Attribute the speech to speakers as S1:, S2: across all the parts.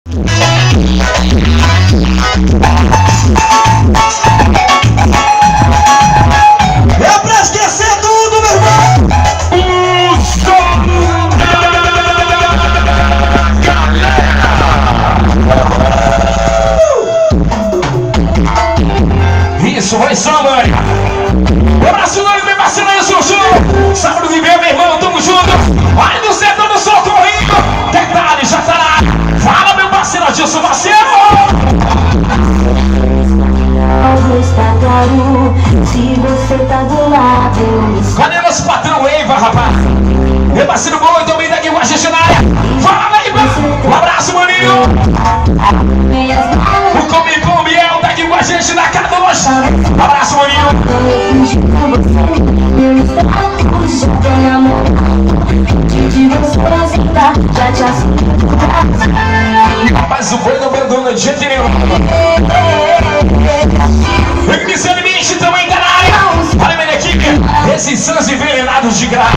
S1: É pra esquecer tudo, meu irmão!
S2: Isso, vai só, mãe! Um abraço, meu parceiro aí, Sussu! Sábado de ver, meu irmão, tamo junto! Vai no Zé, no sol correndo! Detalhe, já tá lá! Fala, meu parceiro, Adilson Marcelo!
S3: Está claro, se você tá do lado.
S2: Cadê nosso patrão, Eiva, rapaz? Meu parceiro bom, também daqui com a gente na área. Fala, Eiva! Um abraço, maninho! O Come Pão Biel daqui com a gente na casa do Loja. Um abraço, maninho! Rapaz, o boi não abandona de jeito nenhum. MC Limite também tá na área. Olha minha equipe, esses sãs envenenados de graça.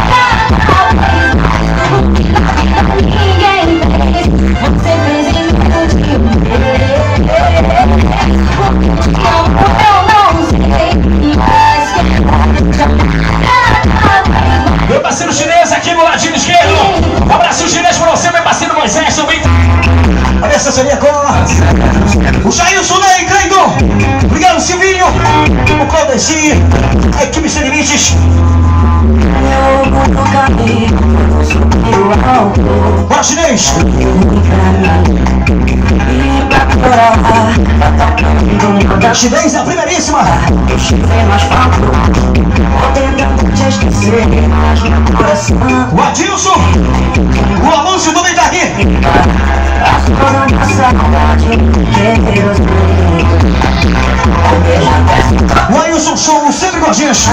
S2: Meu parceiro chinês aqui no ladinho esquerdo. Um abraço chinês pra você, meu parceiro Moisés também.
S1: Olha essa seria com o Jailson Ney, Cleiton. Obrigado, Silvinho. O Claudeci, a equipe Sem Limites. Bora, chinês. Chinês é a primeiríssima. O Adilson. O Alonso também tá aqui. O Ailson Show sempre com a gente.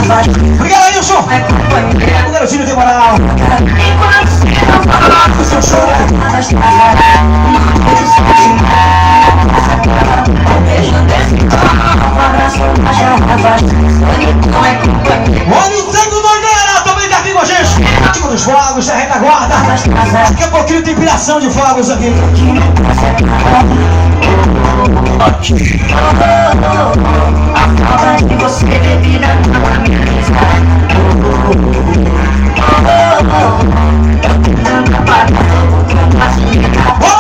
S1: Obrigado, Ailson. O garotinho tem moral. O seu show. Olha o Tango Doideira também tá aqui com a gente. Ativa dos fogos, da retaguarda. Daqui a pouquinho tem piração de fogos aqui.
S3: A falta de você bebida na minha mesa. Eu tentando apagar o